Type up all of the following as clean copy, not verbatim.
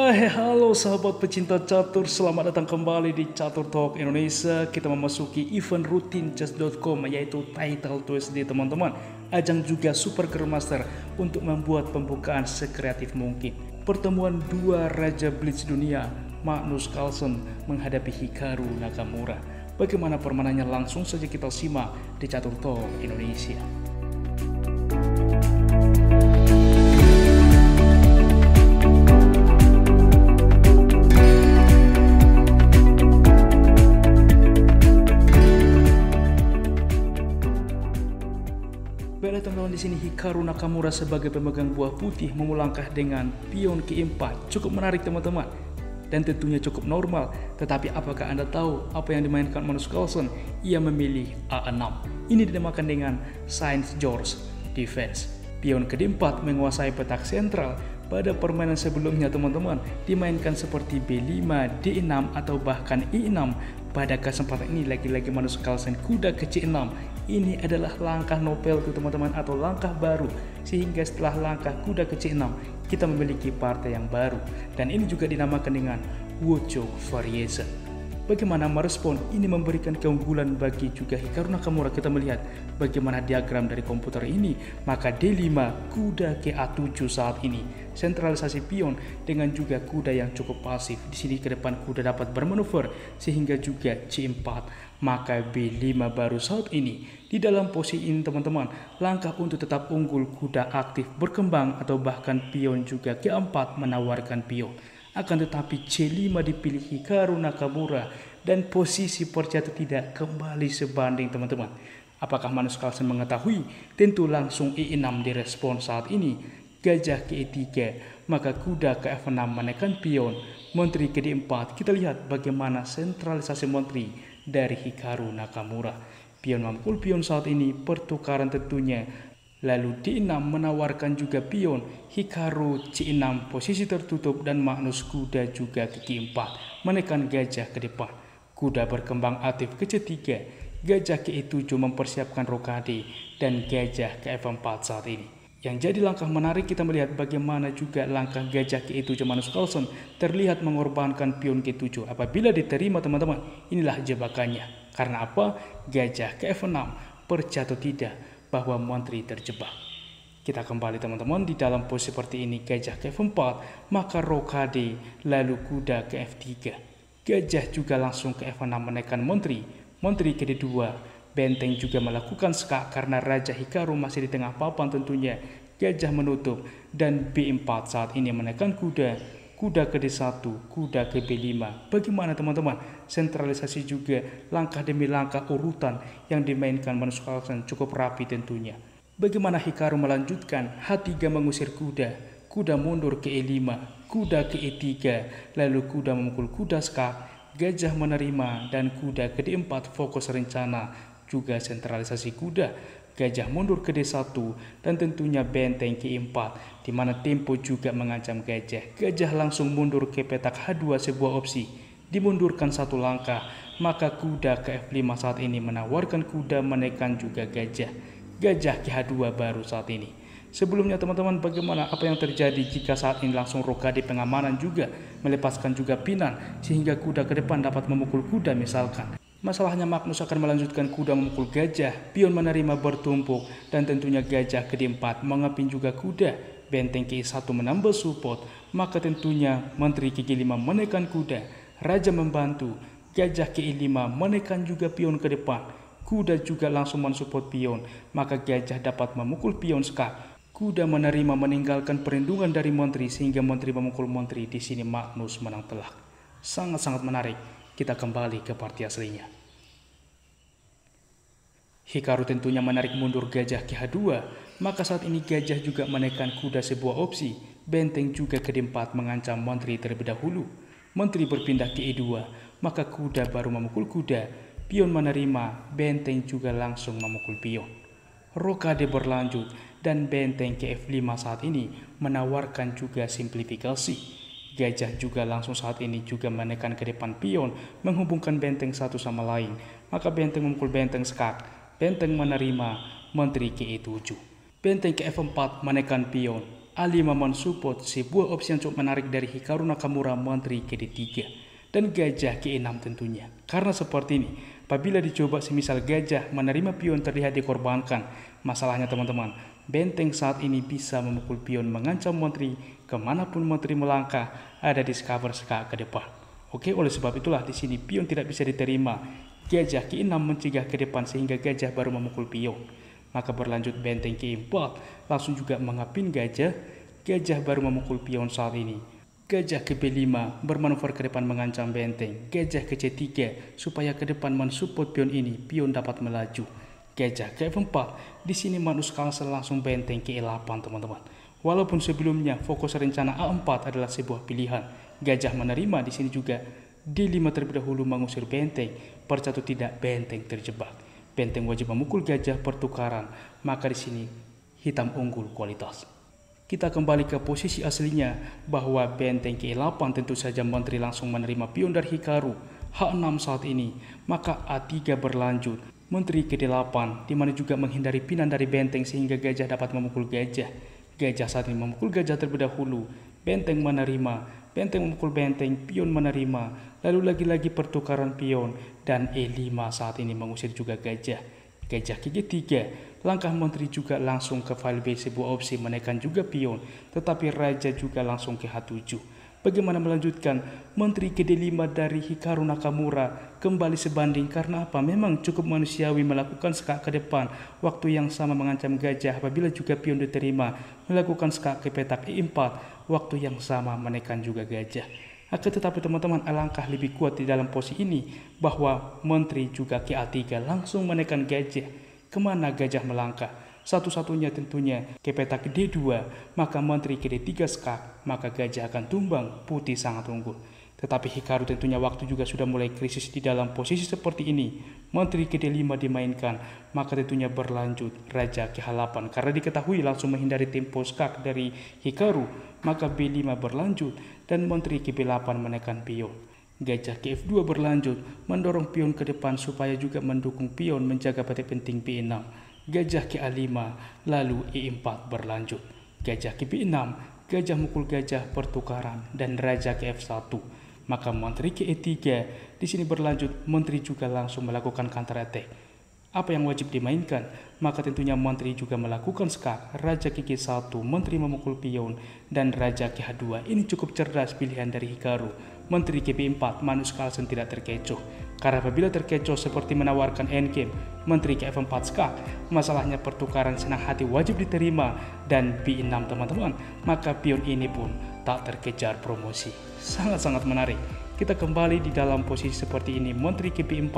Halo sahabat pecinta catur, selamat datang kembali di Catur Talk Indonesia. Kita memasuki event rutin chess.com yaitu Title Tuesday teman-teman. Ajang juga Super Grandmaster untuk membuat pembukaan sekreatif mungkin. Pertemuan dua Raja Blitz dunia, Magnus Carlsen menghadapi Hikaru Nakamura. Bagaimana permainannya langsung saja kita simak di Catur Talk Indonesia. Teman-teman, di sini Hikaru Nakamura sebagai pemegang buah putih memulangkah dengan pion ke-4. Cukup menarik teman-teman, dan tentunya cukup normal. Tetapi apakah Anda tahu apa yang dimainkan Magnus Carlsen? Ia memilih A6. Ini dinamakan dengan Saint George Defense. Pion ke-4 menguasai petak sentral. Pada permainan sebelumnya teman-teman dimainkan seperti B5, D6 atau bahkan I6. Pada kesempatan ini lagi-lagi Magnus Carlsen kuda ke C6. Ini adalah langkah novel teman-teman, atau langkah baru, sehingga setelah langkah kuda ke C6 kita memiliki partai yang baru, dan ini juga dinamakan dengan Wocho Variation. Bagaimana merespon ini memberikan keunggulan bagi juga Hikaru Nakamura. Kita melihat bagaimana diagram dari komputer ini, maka D5 kuda ke A7 saat ini sentralisasi pion dengan juga kuda yang cukup pasif. Di sini ke depan kuda dapat bermanuver sehingga juga C4, maka B5 baru saat ini. Di dalam posisi ini teman-teman, langkah untuk tetap unggul kuda aktif berkembang atau bahkan pion juga ke4 menawarkan pion. Akan tetapi C5 dipilih Hikaru Nakamura dan posisi percaya tidak kembali sebanding teman-teman. Apakah Magnus Carlsen mengetahui? Tentu langsung E6 direspon saat ini. Gajah ke E3, maka kuda ke F6 menekan pion. Menteri ke D4, kita lihat bagaimana sentralisasi menteri dari Hikaru Nakamura. Pion memukul pion saat ini, pertukaran tentunya. Lalu D6 menawarkan juga pion, Hikaru C6 posisi tertutup, dan Magnus kuda juga ke G4 menekan gajah ke depan. Kuda berkembang aktif ke C3, gajah ke E7 mempersiapkan rokade, dan gajah ke F4 saat ini. Yang jadi langkah menarik, kita melihat bagaimana juga langkah gajah ke E7 Magnus Carlsen terlihat mengorbankan pion ke7. Apabila diterima teman-teman, inilah jebakannya. Karena apa? Gajah ke F6, percaya atau tidak bahwa menteri terjebak. Kita kembali teman-teman di dalam posisi seperti ini, gajah ke F4, maka rokade, lalu kuda ke F3. Gajah juga langsung ke F6 menekan menteri. Menteri ke D2, benteng juga melakukan skak karena Raja Hikaru masih di tengah papan tentunya. Gajah menutup, dan B4 saat ini menekan kuda. Kuda ke D1, kuda ke B5. Bagaimana teman-teman? Sentralisasi juga langkah demi langkah urutan yang dimainkan Magnus Carlsen cukup rapi tentunya. Bagaimana Hikaru melanjutkan? H3 mengusir kuda. Kuda mundur ke E5, kuda ke E3, lalu kuda memukul kuda skak. Gajah menerima, dan kuda ke D4 fokus rencana, juga sentralisasi kuda. Gajah mundur ke D1, dan tentunya benteng ke E4, di mana tempo juga mengancam gajah. Gajah langsung mundur ke petak H2, sebuah opsi. Dimundurkan satu langkah, maka kuda ke F5 saat ini menawarkan kuda menekan juga gajah. Gajah ke H2 baru saat ini. Sebelumnya teman-teman, bagaimana apa yang terjadi jika saat ini langsung rokade pengamanan juga, melepaskan juga pinan, sehingga kuda ke depan dapat memukul kuda misalkan. Masalahnya Magnus akan melanjutkan kuda memukul gajah, pion menerima bertumpuk, dan tentunya gajah ke D4 mengepin juga kuda. Benteng ke E1 menambah support, maka tentunya menteri ke G5 menekan kuda. Raja membantu, gajah ke E5 menekan juga pion ke depan. Kuda juga langsung mensupport pion, maka gajah dapat memukul pion skak. Kuda menerima meninggalkan perlindungan dari menteri sehingga menteri memukul menteri. Di sini Magnus menang telak. Sangat-sangat menarik. Kita kembali ke partai aslinya. Hikaru tentunya menarik mundur gajah ke H2, maka saat ini gajah juga menekan kuda, sebuah opsi. Benteng juga ke D4 mengancam menteri terlebih dahulu. Menteri berpindah ke E2, maka kuda baru memukul kuda. Pion menerima, benteng juga langsung memukul pion. Rokade berlanjut, dan benteng ke F5 saat ini menawarkan juga simplifikasi. Gajah juga langsung saat ini juga menekan ke depan pion, menghubungkan benteng satu sama lain. Maka benteng memukul benteng skak. Benteng menerima, menteri ke E7. Benteng ke F4 menekan pion. A5 mensupport sebuah opsi yang cukup menarik dari Hikaru Nakamura, menteri KD3. Dan gajah ke-6 tentunya. Karena seperti ini, apabila dicoba semisal gajah menerima pion terlihat dikorbankan. Masalahnya teman-teman, benteng saat ini bisa memukul pion mengancam menteri, kemanapun menteri melangkah ada discover skak ke depan. Oke, oleh sebab itulah di sini pion tidak bisa diterima. Gajah ke-6 mencegah ke depan sehingga gajah baru memukul pion. Maka berlanjut benteng ke-4 langsung juga mengapin gajah baru memukul pion saat ini. Gajah ke B5 bermanuver ke depan mengancam benteng. Gajah ke C3 supaya ke depan mensupport pion ini, pion dapat melaju. Gajah ke F4, di sini Magnus Carlsen langsung benteng ke E8 teman-teman. Walaupun sebelumnya fokus rencana A4 adalah sebuah pilihan, gajah menerima di sini juga D5 terlebih dahulu mengusir benteng. Percatu tidak, benteng terjebak. Benteng wajib memukul gajah pertukaran, maka di sini hitam unggul kualitas. Kita kembali ke posisi aslinya bahwa benteng ke-8 tentu saja menteri langsung menerima pion dari Hikaru. H6 saat ini, maka A3 berlanjut. Menteri ke-8 di mana juga menghindari pinan dari benteng sehingga gajah dapat memukul gajah. Gajah saat ini memukul gajah terlebih dahulu. Benteng menerima, benteng memukul benteng, pion menerima. Lalu lagi-lagi pertukaran pion dan E5 saat ini mengusir juga gajah. Gajah ke G3, langkah menteri juga langsung ke file B sebuah opsi menaikkan juga pion, tetapi raja juga langsung ke H7. Bagaimana melanjutkan? Menteri ke D5 dari Hikaru Nakamura kembali sebanding karena apa? Memang cukup manusiawi melakukan skak ke depan, waktu yang sama mengancam gajah apabila juga pion diterima, melakukan skak ke petak E4, waktu yang sama menaikkan juga gajah. Akan tetapi teman-teman, alangkah lebih kuat di dalam posisi ini bahwa menteri juga ke A3 langsung menekan gajah. Kemana gajah melangkah? Satu-satunya tentunya ke petak D2, maka menteri ke D3 skak, maka gajah akan tumbang, putih sangat unggul. Tetapi Hikaru tentunya waktu juga sudah mulai krisis di dalam posisi seperti ini. Menteri ke D5 dimainkan, maka tentunya berlanjut raja ke H8 karena diketahui langsung menghindari tempo skak dari Hikaru, maka B5 berlanjut dan menteri ke B8 menekan pion. Gajah ke F2 berlanjut mendorong pion ke depan supaya juga mendukung pion menjaga petak penting B6. Gajah ke A5 lalu E4 berlanjut. Gajah ke B6, gajah mukul gajah pertukaran dan raja ke F1. Maka menteri ke E3 di sini berlanjut, menteri juga langsung melakukan counter attack. Apa yang wajib dimainkan? Maka tentunya menteri juga melakukan skak, raja ke G1, menteri memukul pion dan raja ke H2. Ini cukup cerdas pilihan dari Hikaru. Menteri ke B4, Magnus Carlsen tidak terkecoh. Karena apabila terkecoh seperti menawarkan endgame, menteri ke F4 skak, masalahnya pertukaran senang hati wajib diterima dan B6 teman-teman, maka pion ini pun tak terkejar promosi. Sangat-sangat menarik. Kita kembali di dalam posisi seperti ini, menteri ke B4,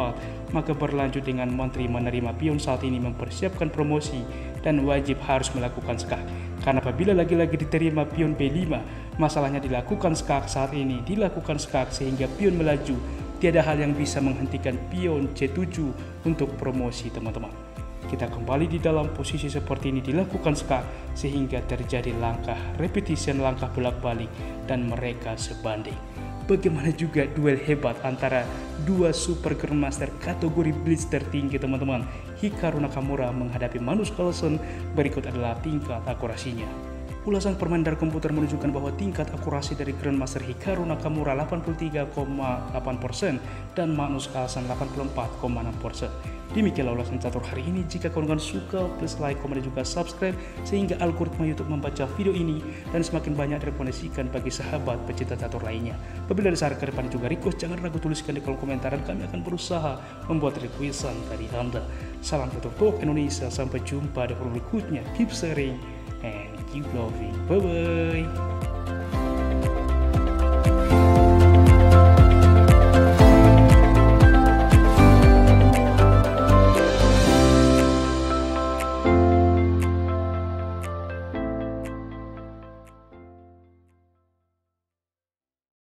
maka berlanjut dengan menteri menerima pion saat ini mempersiapkan promosi dan wajib harus melakukan skak. Karena apabila lagi-lagi diterima pion B5, masalahnya dilakukan skak saat ini, dilakukan skak sehingga pion melaju. Tiada hal yang bisa menghentikan pion C7 untuk promosi teman-teman. Kita kembali di dalam posisi seperti ini, dilakukan skak sehingga terjadi langkah repetition, langkah bolak-balik dan mereka sebanding. Bagaimana juga duel hebat antara dua super grandmaster kategori blitz tertinggi teman-teman. Hikaru Nakamura menghadapi Magnus Carlsen. Berikut adalah tingkat akurasinya. Ulasan permain dari komputer menunjukkan bahwa tingkat akurasi dari Grandmaster Hikaru Nakamura 83,8% dan Magnus Carlsen 84,6%. Demikianlah ulasan catur hari ini. Jika kawan-kawan suka, please like, komen, dan juga subscribe sehingga algoritma YouTube membaca video ini dan semakin banyak direkomendasikan bagi sahabat pecinta catur lainnya. Apabila ada saran ke depan juga request, jangan ragu tuliskan di kolom komentar dan kami akan berusaha membuat requestan dari Anda. Salam Catur Talk Indonesia, sampai jumpa di video berikutnya. Keep sharing and keep loving. Bye bye.